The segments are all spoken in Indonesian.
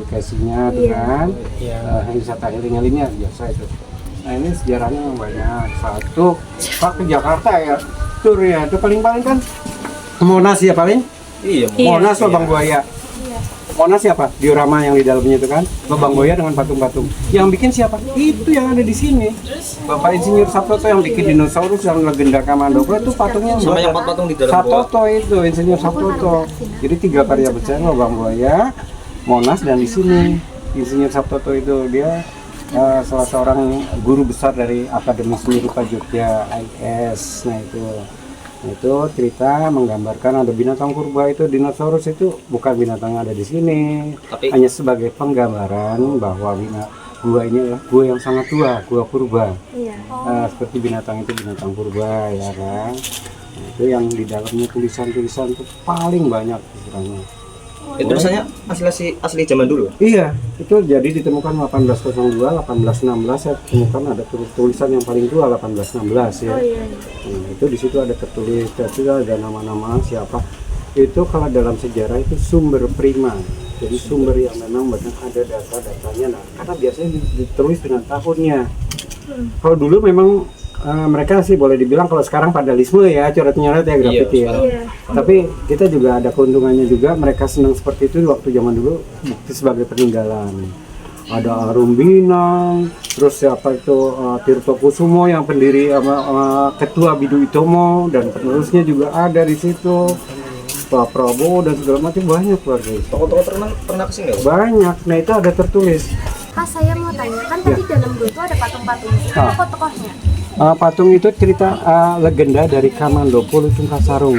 edukasinya tuh kan. Wisata healing ini biasa itu. Nah ini sejarahnya banyak. Satu, Pak ke Jakarta ya, tur ya, itu paling-paling kan Monas ya paling? Iya, Monas Lubang Buaya. Monas siapa? Diorama yang di dalamnya itu kan, Lubang Buaya dengan patung-patung. Yang bikin siapa? Itu yang ada di sini. Bapak Insinyur Sabtoto yang bikin dinosaurus yang legenda Kamandoko itu patungnya sama yang patung di dalam Sabtoto itu, Insinyur Sabtoto. Jadi 3 karya besar Lubang Buaya, Monas dan di sini Insinyur Sabtoto itu dia salah seorang guru besar dari Akademi Seni Rupa Jogja IS. Nah itu cerita menggambarkan ada binatang purba itu, dinosaurus itu bukan binatang yang ada di sini, tapi hanya sebagai penggambaran bahwa gua ini adalah gua yang sangat tua, gua purba. Seperti binatang itu binatang purba ya kan. Nah, itu yang di dalamnya tulisan-tulisan itu paling banyak istilahnya. Itu tulisannya asli zaman dulu? Iya, itu jadi ditemukan 1802, 1816 saya temukan ada tulisan yang paling tua 1816 ya. Nah, itu di situ ada tertulis, ada nama-nama siapa. Itu kalau dalam sejarah itu sumber prima. Jadi sumber yang memang benar ada data-datanya. Nah, karena biasanya ditulis dengan tahunnya. Kalau dulu memang mereka sih boleh dibilang kalau sekarang padalisme ya, coret-nyoret ya, grafiti ya. Tapi kita juga ada keuntungannya juga, mereka senang seperti itu waktu zaman dulu, bukti sebagai peninggalan. Ada Arum Binang, terus siapa itu Tirto Kusumo yang pendiri ketua Bidu Itomo dan penerusnya juga ada di situ. Pak Prabowo dan segala macam banyak keluarga itu. Tokoh-tokoh pernah kesini nggak? Banyak, nah itu ada tertulis. Pak, saya mau tanya, kan tadi dalam gua itu ada patung-patung, tokoh-tokohnya? Patung itu cerita legenda dari Kamandoko Lutung Kasarung.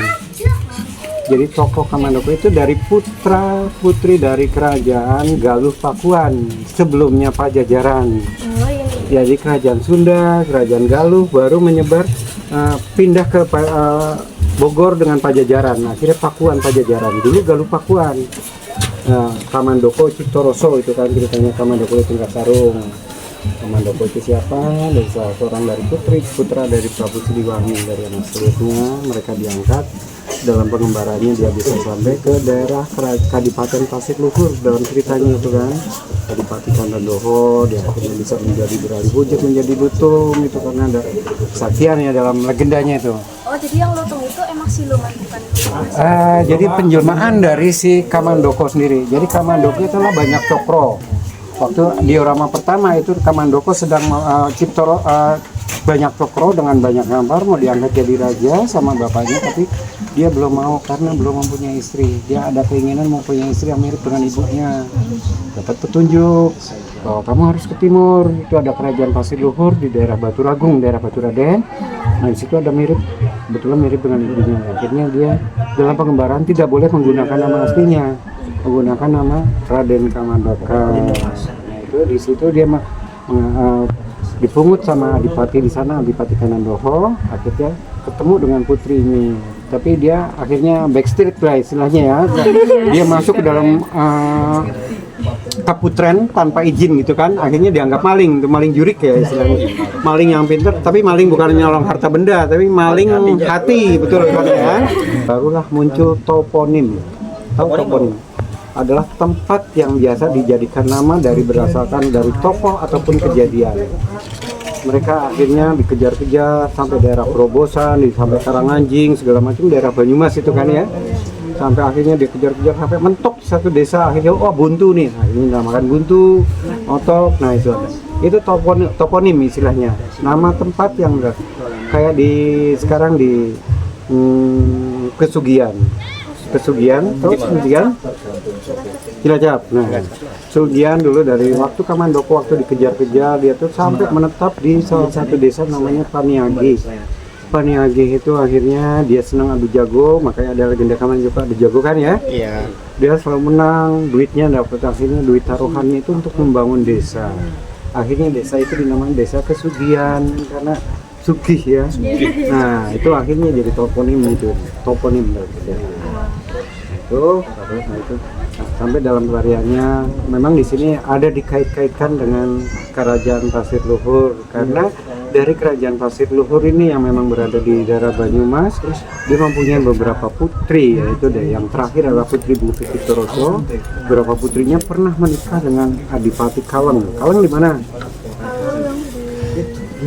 Jadi tokoh Kamandoko itu dari putra putri dari kerajaan Galuh Pakuan sebelumnya Pajajaran. Jadi kerajaan Sunda, kerajaan Galuh baru menyebar pindah ke Bogor dengan Pajajaran. Nah, akhirnya Pakuan Pajajaran. Dulu Galuh Pakuan. Kamandoko Ciptoroso itu kan ceritanya Kamandoko Lutung Kasarung. Kamandoko itu siapa? Dari salah seorang dari putra dari Prabu Siliwangi, dari anak sulitnya mereka diangkat. Dalam pengembarannya dia bisa sampai ke daerah Kadipaten Pasir Luhur dalam ceritanya itu kan. Kadipaten Kandandoho dia akhirnya bisa menjadi beralih wujud menjadi lutung itu karena ada kesaktian ya dalam legendanya itu. Oh, jadi yang lutung itu emang siluman bukan? Jadi penjelmaan dari si Kamandoko sendiri. Jadi Kamandoko itu adalah banyak cokro. Waktu diorama pertama itu Kamandoko sedang banyak cokro dengan banyak gambar mau diangkat jadi raja sama bapaknya, tapi dia belum mau karena belum mempunyai istri. Dia ada keinginan mempunyai istri yang mirip dengan ibunya. Dapat petunjuk bahwa kamu harus ke timur, itu ada kerajaan Pasir Luhur di daerah Baturagung, daerah Baturaden. Nah di situ ada betulan mirip dengan ibunya. Akhirnya dia dalam pengembaraan tidak boleh menggunakan nama aslinya, menggunakan nama Raden Kamandaka. Nah itu di situ dia dipungut sama adipati di sana, Adipati Kandandoho. Akhirnya ketemu dengan putri ini, tapi dia akhirnya backstreet lah istilahnya ya. Dia masuk ke dalam kaputren tanpa izin gitu kan, akhirnya dianggap maling, itu maling jurik ya istilahnya. Maling yang pintar, tapi maling bukan nyolong harta benda, tapi maling hati, betul kan ya. Barulah muncul toponim. Tahu toponim? Adalah tempat yang biasa dijadikan nama berdasarkan dari tokoh ataupun kejadian. Mereka akhirnya dikejar-kejar sampai daerah Probosan, sampai Karanganjing, segala macam daerah Banyumas itu kan ya. Sampai akhirnya dikejar-kejar sampai mentok satu desa, akhirnya Buntu nih. Nah, ini namakan Buntu, Otok. Nah itu ada. Itu toponim istilahnya. Nama tempat yang kayak sekarang di Kesugian, terus Kesugian Cilacap. Nah, Sugian dulu dari waktu Kamandoko waktu dikejar-kejar dia tuh sampai menetap di salah satu desa namanya Paniage. Paniage itu akhirnya dia senang adu jago, makanya ada legenda Kamandoko adu jago kan ya. Iya. Dia selalu menang, duitnya dapat, akhirnya duit taruhannya itu untuk membangun desa. Akhirnya desa itu dinamakan Desa Kesugian karena sugih ya. Nah, itu akhirnya jadi toponim itu. Toponim itu sampai dalam karyanya memang di sini ada dikait-kaitkan dengan kerajaan Pasir Luhur karena dari kerajaan Pasir Luhur ini yang memang berada di daerah Banyumas, dia mempunyai beberapa putri, yaitu yang terakhir adalah Putri Bung Pitoroso. Beberapa putrinya pernah menikah dengan Adipati Kaleng. Kaleng di mana?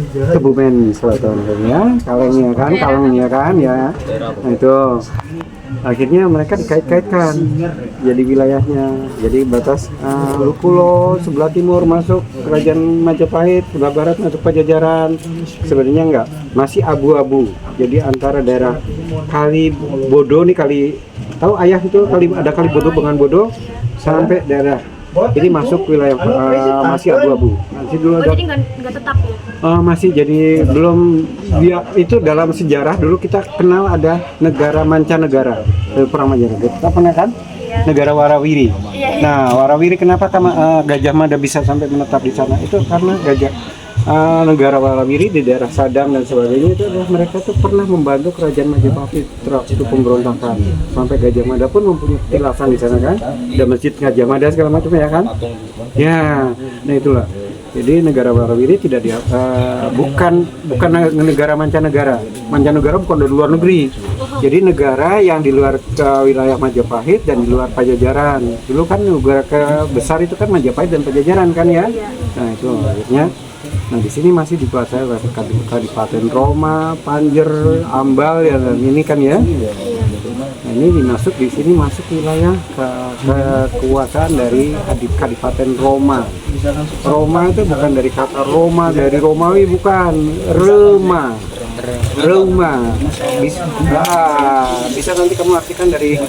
Kebumen Selatan ya, Kalengnya kan, Kalengnya kan ya. Nah itu akhirnya mereka dikait-kaitkan jadi wilayahnya, jadi batas Lukulo sebelah timur masuk kerajaan Majapahit, sebelah barat masuk Pajajaran. Sebenarnya enggak, masih abu-abu. Jadi antara daerah Kali Bodo nih, kali tahu ayah itu ada Kali Bodo, Bengan Bodo, sampai daerah ini masuk wilayah masih abu-abu. Masih dulu ada. Jadi nggak tetap ya? Masih, jadi belum, dia itu dalam sejarah dulu kita kenal ada negara mancanegara, perang mancanegara. Kita pernah kan? Iya. Negara Warawiri. Iya. Nah, Warawiri kenapa Gajah Mada bisa sampai menetap di sana? Itu karena negara Warawiri di daerah Sadang dan sebagainya itu adalah mereka tuh pernah membantu kerajaan Majapahit waktu pemberontakan. Sampai Gajah Mada pun mempunyai petilasan di sana kan, ada masjid Gajah Mada segala macam ya kan. Ya, nah itulah. Jadi negara Warawiri tidak bukan negara mancanegara. Mancanegara bukan dari luar negeri. Jadi negara yang di luar wilayah Majapahit dan di luar Pajajaran. Dulu kan negara besar itu kan Majapahit dan Pajajaran kan ya. Nah itu akhirnya. Nah di sini masih dikuasai oleh Kadipaten Roma, Panjer, Ambal ya, ini kan ya. Nah ini di sini masuk wilayah kekuasaan dari Kadipaten Roma. Roma itu bukan dari kata Roma, dari Romawi bukan, Roma. Bisa nanti kamu artikan dari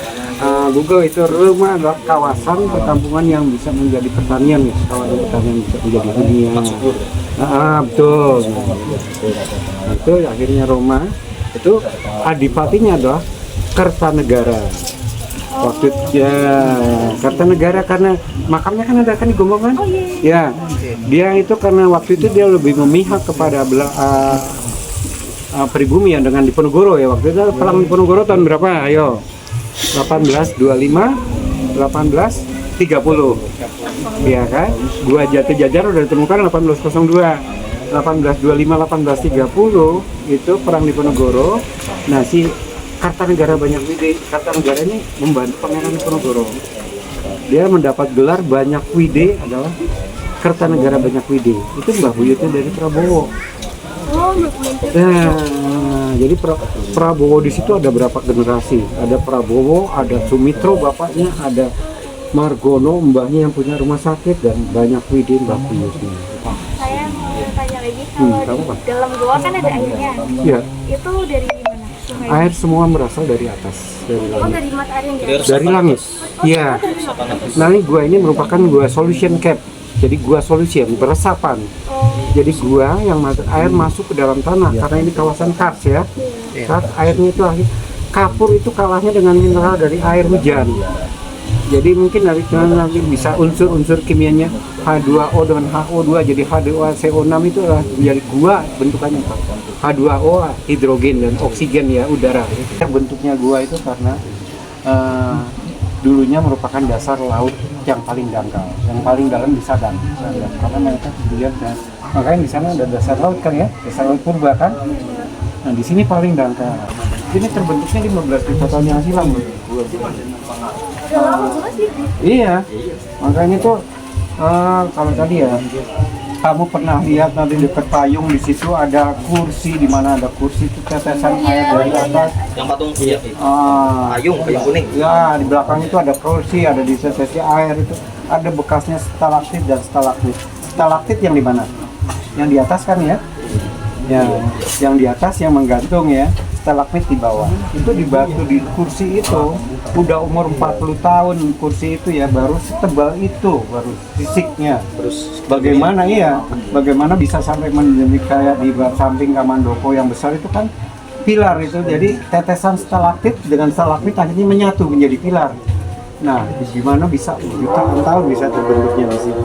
Google itu. Roma adalah kawasan perkampungan yang bisa menjadi pertanian ya, kawasan pertanian bisa menjadi dunia. Betul. Nah, itu akhirnya Roma itu adipatinya adalah Kertanegara. Waktu ya Kertanegara karena makamnya kan ada kan di Gombong kan? Ya, dia itu karena waktu itu dia lebih memihak kepada pribumi yang dengan Diponegoro ya. Waktu itu perang Diponegoro tahun berapa? Ayo, 1825, 1830. Ya kan? Gua Jati Jajar udah ditemukan 1802. 1825, 1830 itu perang Diponegoro. Nah si Kartanegara Banyak Wide, Kartanegara ini membantu Pangeran Diponegoro. Dia mendapat gelar Banyak Wide adalah Kartanegara Banyak Wide. Itu Mbah Buyutnya dari Prabowo. Nah, jadi Prabowo di situ ada berapa generasi? Ada Prabowo, ada Sumitro bapaknya, ada Margono mbahnya yang punya rumah sakit, dan Banyak Wide Mbah Buyutnya. Saya mau tanya lagi, kalau di dalam gua kan ada airnya. Iya. Itu dari mana? Sungai. Air semua berasal dari atas, dari langit. Dari mata air yang Dari langit. Iya. Nah, ini gua ini merupakan gua solution cap. Jadi gua solution beresapan. Jadi gua yang air masuk ke dalam tanah karena ini kawasan kars ya. Kars airnya itu kapur itu kalahnya dengan mineral dari air hujan. Jadi mungkin nanti bisa unsur-unsur kimianya H2O dengan HO2 jadi H2CO6 itu adalah menjadi gua bentukannya H2O hidrogen dan oksigen ya udara. Bentuknya gua itu karena dulunya merupakan dasar laut yang paling dangkal, yang paling dalam di Sadang. Karena mereka kemudian makanya di sana ada dasar laut kan ya, dasar laut purba kan. Nah di sini paling dangkal. Ini terbentuknya 15 juta tahun yang silam. Iya, makanya tuh kalau tadi ya, kamu pernah lihat nanti dekat payung di situ ada kursi, di mana ada kursi itu tetesan air dari atas. Yang patung ya. Payung kuning. Ya, di belakang itu ada kursi, ada di sesi air itu ada bekasnya stalaktit dan stalagmit. Stalaktit yang di mana? Yang di atas kan ya? Ya, yang di atas yang menggantung ya. Stalagmit di bawah. Itu di batu di kursi itu udah umur 40 tahun kursi itu ya, baru setebal itu baru fisiknya. Terus bagaimana bagaimana bisa sampai menjadi kayak di samping Kamandoko yang besar itu kan pilar itu. Jadi tetesan stalaktit dengan stalagmit akhirnya menyatu menjadi pilar. Nah, gimana bisa jutaan tahun bisa terbentuknya di situ.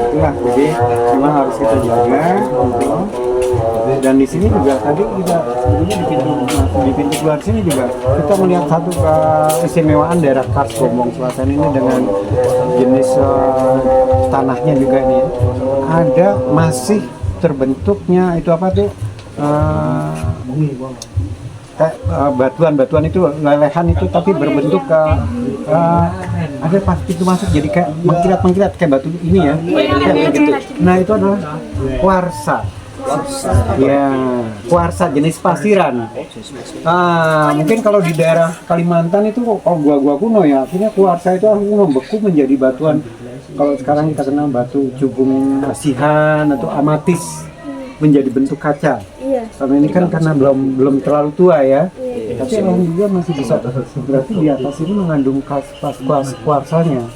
Itulah, jadi memang harus kita jaga gitu. Dan di sini juga tadi kita di pintu keluar sini juga kita melihat satu keistimewaan daerah Kars Gombong Selatan ini dengan jenis tanahnya juga ini ada masih terbentuknya itu apa tuh? Kayak batuan-batuan itu lelehan itu tapi berbentuk ada pas itu masuk jadi kayak mengkilat-mengkilat kayak batu ini ya. Kayak gitu. Nah, itu adalah kuarsa. Ya, kuarsa jenis pasiran. Mungkin kalau di daerah Kalimantan itu kalau gua kuno ya, akhirnya kuarsa itu akhirnya membeku menjadi batuan. Kalau sekarang kita kenal batu cubung asihan atau amatis menjadi bentuk kaca. Karena ini kan karena belum terlalu tua ya. Tapi alhamdulillah masih bisa. Berarti di atas ini mengandung kuarsanya.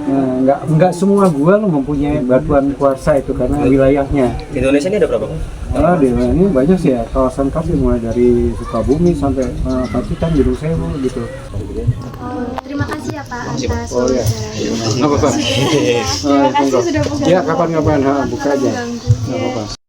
Nah, nggak semua gua lo mempunyai batuan kuarsa itu karena wilayahnya. Di Indonesia ini ada berapa? Di ini banyak sih ya, kawasan kasir mulai dari Sukabumi sampai Pacitan, Gunung Sewu gitu. Terima kasih ya Pak atas Ya. wawancaranya. Apa Pak? Terima kasih sudah buka. Ya, kapan-kapan buka aja. Mengganggu. Nggak apa-apa.